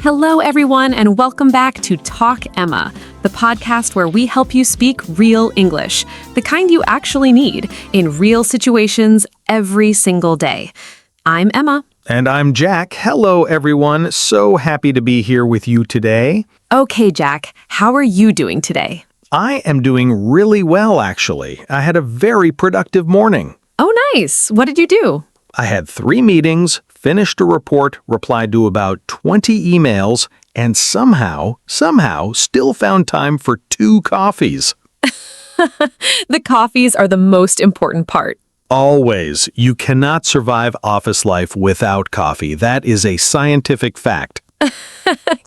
Hello, everyone, and welcome back to Talk Emma, the podcast where we help you speak real English, the kind you actually need in real situations every single day. I'm Emma. And I'm Jack. Hello, everyone. So happy to be here with you today. Okay, Jack, how are you doing today? I am doing really well, actually. I had a very productive morning. Oh, nice. What did you do? I had 3 meetings, finished a report, replied to about 20 emails, and somehow still found time for 2 coffees. The coffees are the most important part. Always. You cannot survive office life without coffee. That is a scientific fact.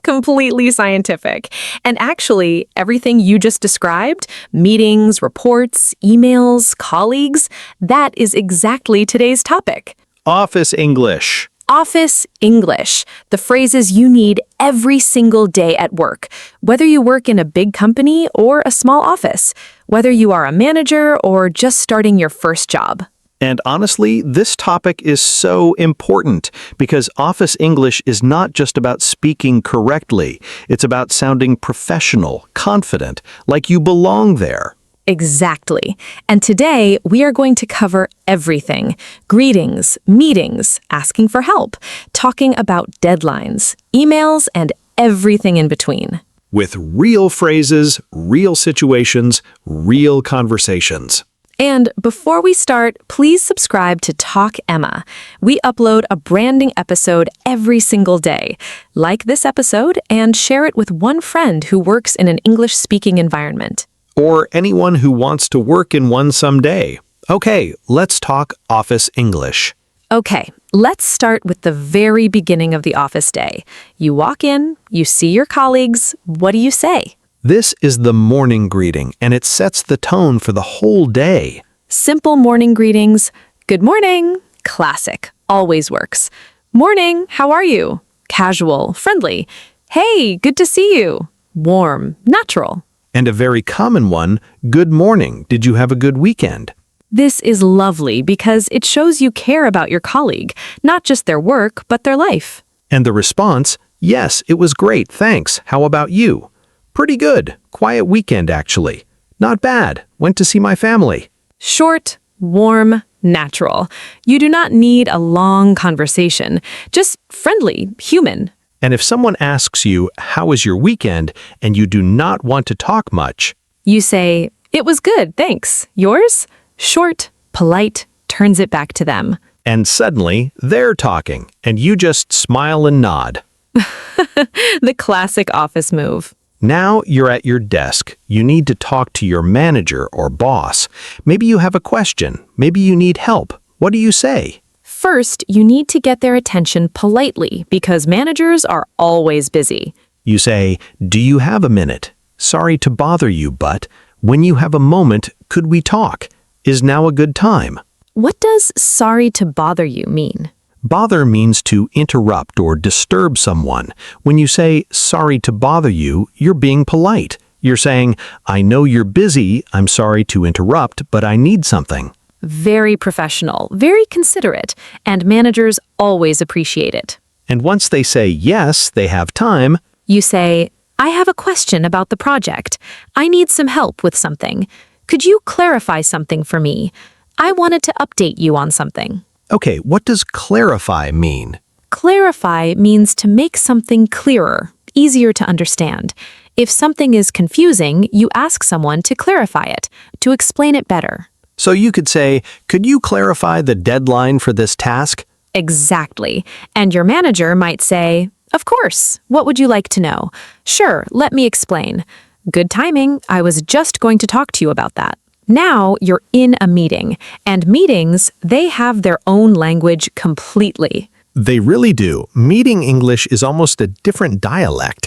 Completely scientific. And actually, everything you just described, meetings, reports, emails, colleagues, that is exactly today's topic. Office English. Office English, the phrases you need every single day at work, whether you work in a big company or a small office, whether you are a manager or just starting your first job. And honestly, this topic is so important because office English is not just about speaking correctly. It's about sounding professional, confident, like you belong there. Exactly. And today, we are going to cover everything. Greetings, meetings, asking for help, talking about deadlines, emails, and everything in between. With real phrases, real situations, real conversations. And before we start, please subscribe to Talk Emma. We upload a branding episode every single day. Like this episode and share it with one friend who works in an English-speaking environment. Or anyone who wants to work in one someday. Okay, let's talk office English. Okay, let's start with the very beginning of the office day. You walk in, you see your colleagues. What do you say? This is the morning greeting, and it sets the tone for the whole day. Simple morning greetings. Good morning. Classic. Always works. Morning. How are you? Casual. Friendly. Hey, good to see you. Warm. Natural. And a very common one, good morning. Did you have a good weekend? This is lovely because it shows you care about your colleague, not just their work, but their life. And the response, yes, it was great, thanks. How about you? Pretty good. Quiet weekend, actually. Not bad. Went to see my family. Short, warm, natural. You do not need a long conversation. Just friendly, human. And if someone asks you, how was your weekend, and you do not want to talk much, you say, it was good, thanks. Yours? Short, polite, turns it back to them. and suddenly they're talking, and you just smile and nod. The classic office move. Now you're at your desk. You need to talk to your manager or boss. Maybe you have a question. Maybe you need help. What do you say? First, you need to get their attention politely because managers are always busy. You say, "Do you have a minute? Sorry to bother you, but when you have a moment, could we talk? Is now a good time?" What does sorry to bother you mean? Bother means to interrupt or disturb someone. When you say, "Sorry to bother you," you're being polite. You're saying, "I know you're busy. I'm sorry to interrupt, but I need something." Very professional, very considerate, and managers always appreciate it. And once they say yes, they have time, You say, I have a question about the project. I need some help with something. Could you clarify something for me? I wanted to update you on something. okay, what does clarify mean? Clarify means to make something clearer, easier to understand. If something is confusing, you ask someone to clarify it, to explain it better. So you could say, "Could you clarify the deadline for this task?" Exactly. And your manager might say, Of course. What would you like to know? Sure, let me explain. Good timing. I was just going to talk to you about that. Now you're in a meeting, and meetings, they have their own language completely. They really do. Meeting English is almost a different dialect.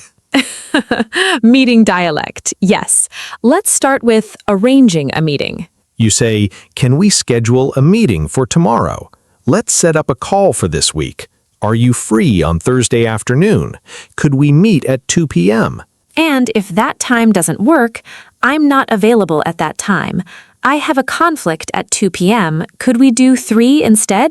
Meeting dialect, yes. Let's start with arranging a meeting. You say, "Can we schedule a meeting for tomorrow? Let's set up a call for this week. Are you free on Thursday afternoon? Could we meet at 2 p.m.?" And if that time doesn't work, I'm not available at that time. I have a conflict at 2 p.m. Could we do 3 instead?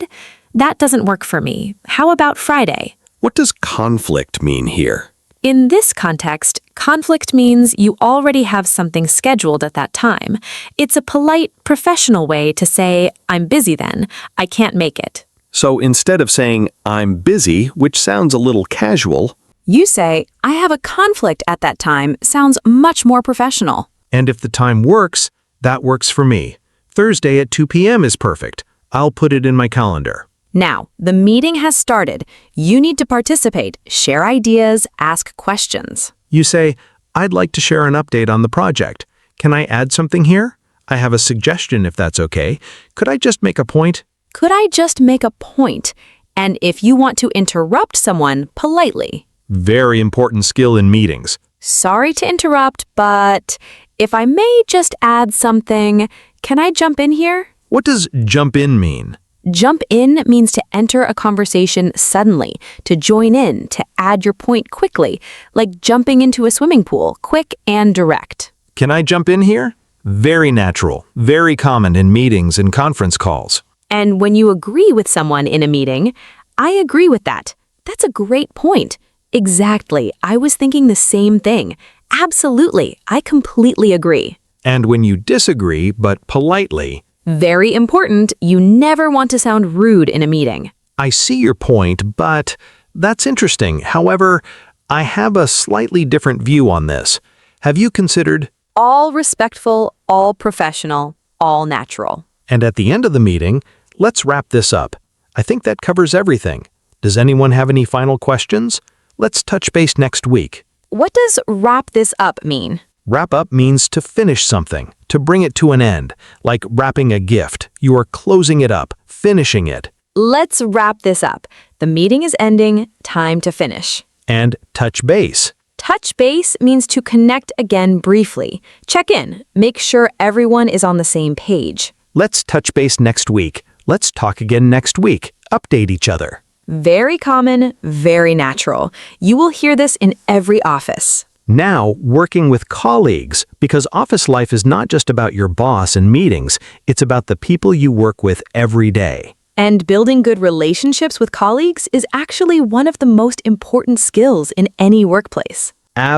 That doesn't work for me. How about Friday? What does conflict mean here? In this context, conflict means you already have something scheduled at that time. It's a polite, professional way to say, I'm busy then, I can't make it. So instead of saying, I'm busy, which sounds a little casual, You say, I have a conflict at that time, sounds much more professional. and if the time works, that works for me. Thursday at 2 p.m. is perfect. I'll put it in my calendar. Now, the meeting has started. You need to participate, share ideas, ask questions. You say, I'd like to share an update on the project. Can I add something here? I have a suggestion if that's okay. Could I just make a point? Could I just make a point? And if you want to interrupt someone, politely. Very important skill in meetings. Sorry to interrupt, but if I may just add something, can I jump in here? What does jump in mean? Jump in means to enter a conversation suddenly, to join in, to add your point quickly, like jumping into a swimming pool, quick and direct. Can I jump in here? Very natural, very common in meetings and conference calls. And when you agree with someone in a meeting, I agree with that. That's a great point. Exactly. I was thinking the same thing. Absolutely. I completely agree. And when you disagree, but politely, Very important, you never want to sound rude in a meeting. I see your point, but that's interesting. However, I have a slightly different view on this. Have you considered, All respectful, all professional, all natural. and at the end of the meeting, let's wrap this up. I think that covers everything. Does anyone have any final questions? Let's touch base next week. What does wrap this up mean? Wrap up means to finish something, to bring it to an end, like wrapping a gift. You are closing it up, finishing it. Let's wrap this up. The meeting is ending, time to finish. And touch base. Touch base means to connect again briefly. Check in, make sure everyone is on the same page. Let's touch base next week. Let's talk again next week. Update each other. Very common, very natural. You will hear this in every office. Now, working with colleagues, because office life is not just about your boss and meetings, it's about the people you work with every day. And building good relationships with colleagues is actually one of the most important skills in any workplace.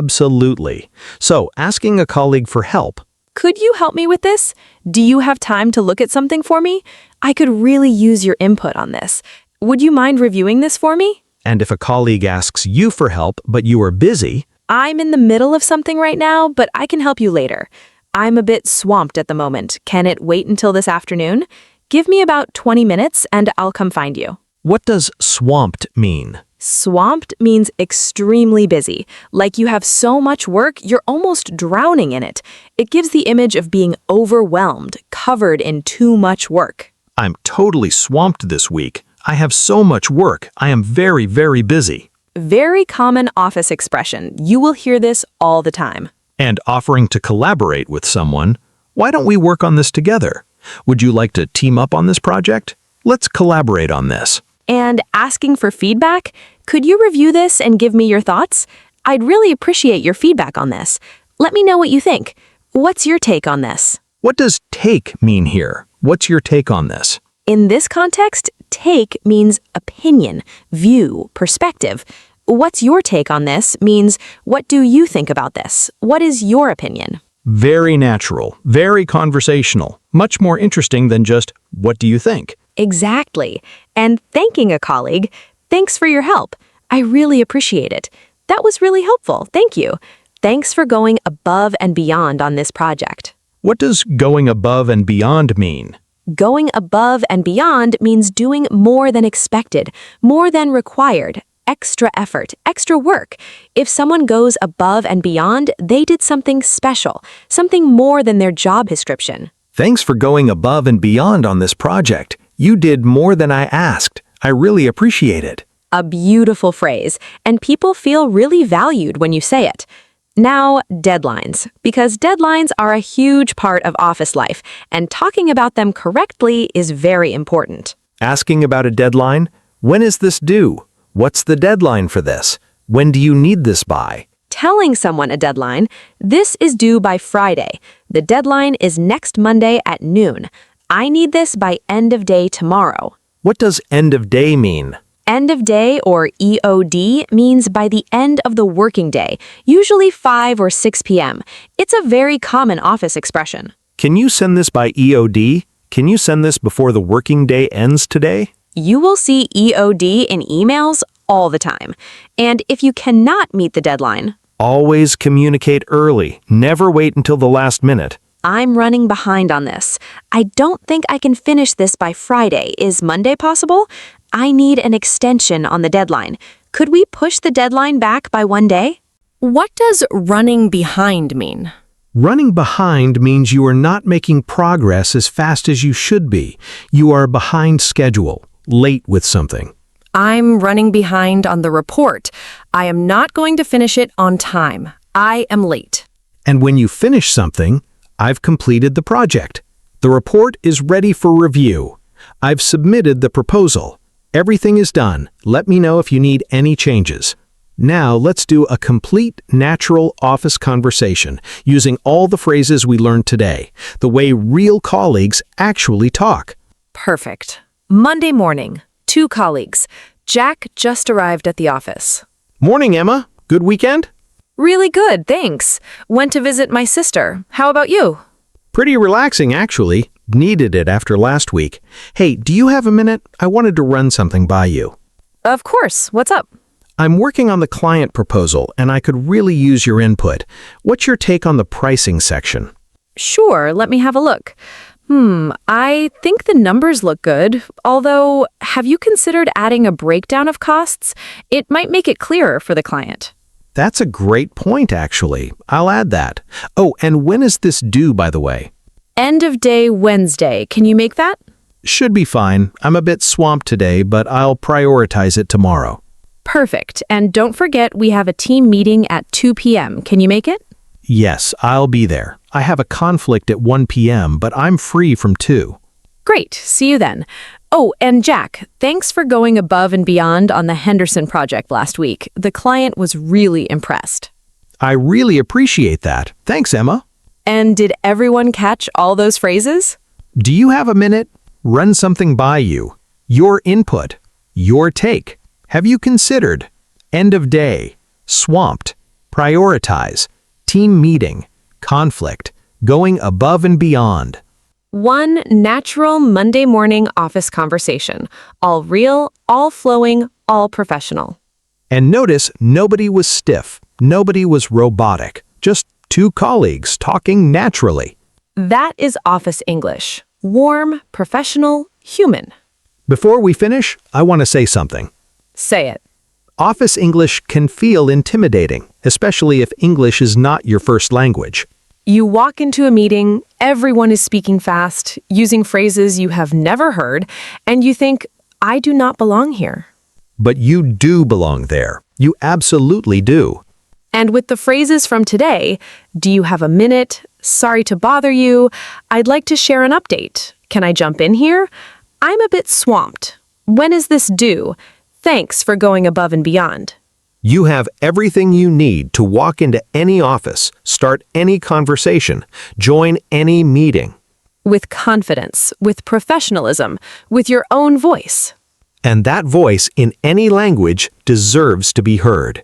Absolutely. So, asking a colleague for help. Could you help me with this? Do you have time to look at something for me? I could really use your input on this. Would you mind reviewing this for me? And if a colleague asks you for help, but you are busy, I'm in the middle of something right now, but I can help you later. I'm a bit swamped at the moment. Can it wait until this afternoon? Give me about 20 minutes and I'll come find you. what does swamped mean? Swamped means extremely busy. Like you have so much work, you're almost drowning in it. It gives the image of being overwhelmed, covered in too much work. I'm totally swamped this week. I have so much work. I am very, very busy. Very common office expression. You will hear this all the time. And offering to collaborate with someone. Why don't we work on this together? Would you like to team up on this project? Let's collaborate on this. And asking for feedback? Could you review this and give me your thoughts? I'd really appreciate your feedback on this. Let me know what you think. What's your take on this? What does take mean here? What's your take on this? In this context, take means opinion, view, perspective. What's your take on this means, what do you think about this? What is your opinion? Very natural, very conversational, much more interesting than just, what do you think? Exactly. And thanking a colleague, thanks for your help. I really appreciate it. That was really helpful. Thank you. Thanks for going above and beyond on this project. What does going above and beyond mean? Going above and beyond means doing more than expected, more than required, extra effort, extra work. If someone goes above and beyond, they did something special, something more than their job description. Thanks for going above and beyond on this project. You did more than I asked. I really appreciate it. A beautiful phrase, and people feel really valued when you say it. Now, deadlines, because deadlines are a huge part of office life, and talking about them correctly is very important. Asking about a deadline? When is this due? What's the deadline for this? When do you need this by? Telling someone a deadline, this is due by Friday. The deadline is next Monday at noon. I need this by end of day tomorrow. What does end of day mean? End of day, or EOD, means by the end of the working day, usually 5 or 6 p.m. It's a very common office expression. Can you send this by EOD? Can you send this before the working day ends today? You will see EOD in emails all the time. And if you cannot meet the deadline, Always communicate early. Never wait until the last minute. I'm running behind on this. I don't think I can finish this by Friday. Is Monday possible? I need an extension on the deadline. Could we push the deadline back by 1 day? What does running behind mean? Running behind means you are not making progress as fast as you should be. You are behind schedule, late with something. I'm running behind on the report. I am not going to finish it on time. I am late. And when you finish something, I've completed the project. The report is ready for review. I've submitted the proposal. Everything is done. Let me know if you need any changes. Now let's do a complete, natural office conversation using all the phrases we learned today, the way real colleagues actually talk. Perfect. Monday morning, 2 colleagues. Jack just arrived at the office. Morning, Emma. Good weekend? Really good, thanks. Went to visit my sister. How about you? Pretty relaxing, actually. Needed it after last week. Hey, do you have a minute? I wanted to run something by you. Of course. What's up? I'm working on the client proposal, and I could really use your input. What's your take on the pricing section? Sure, let me have a look. I think the numbers look good. Although, have you considered adding a breakdown of costs? It might make it clearer for the client. That's a great point, actually. I'll add that. Oh, and when is this due, by the way? End of day Wednesday. Can you make that? Should be fine. I'm a bit swamped today, but I'll prioritize it tomorrow. Perfect. And don't forget, we have a team meeting at 2 p.m. Can you make it? Yes, I'll be there. I have a conflict at 1 p.m., but I'm free from 2. Great. See you then. Oh, and Jack, thanks for going above and beyond on the Henderson project last week. The client was really impressed. I really appreciate that. Thanks, Emma. And did everyone catch all those phrases? Do you have a minute? Run something by you. Your input. Your take. Have you considered? End of day. Swamped. Prioritize. Team meeting. Conflict. Going above and beyond. One natural Monday morning office conversation. All real, all flowing, all professional. And notice nobody was stiff. Nobody was robotic. Just 2 colleagues talking naturally. That is office English. Warm, professional, human. Before we finish, I want to say something. Say it. Office English can feel intimidating, especially if English is not your first language. You walk into a meeting, everyone is speaking fast, using phrases you have never heard, and you think, I do not belong here. But you do belong there. You absolutely do. And with the phrases from today, do you have a minute? Sorry to bother you. I'd like to share an update. Can I jump in here? I'm a bit swamped. When is this due? Thanks for going above and beyond. You have everything you need to walk into any office, start any conversation, join any meeting. With confidence, with professionalism, with your own voice. And that voice in any language deserves to be heard.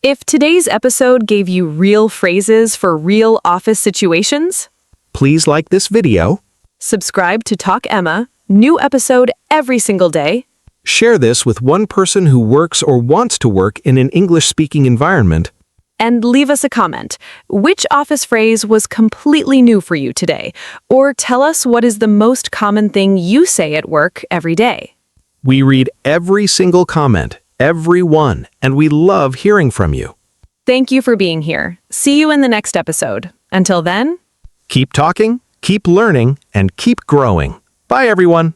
If today's episode gave you real phrases for real office situations, please like this video, subscribe to Talk Emma, new episode every single day. Share this with one person who works or wants to work in an English-speaking environment. And leave us a comment. Which office phrase was completely new for you today? Or tell us what is the most common thing you say at work every day. We read every single comment, every one, and we love hearing from you. Thank you for being here. See you in the next episode. Until then, keep talking, keep learning, and keep growing. Bye, everyone.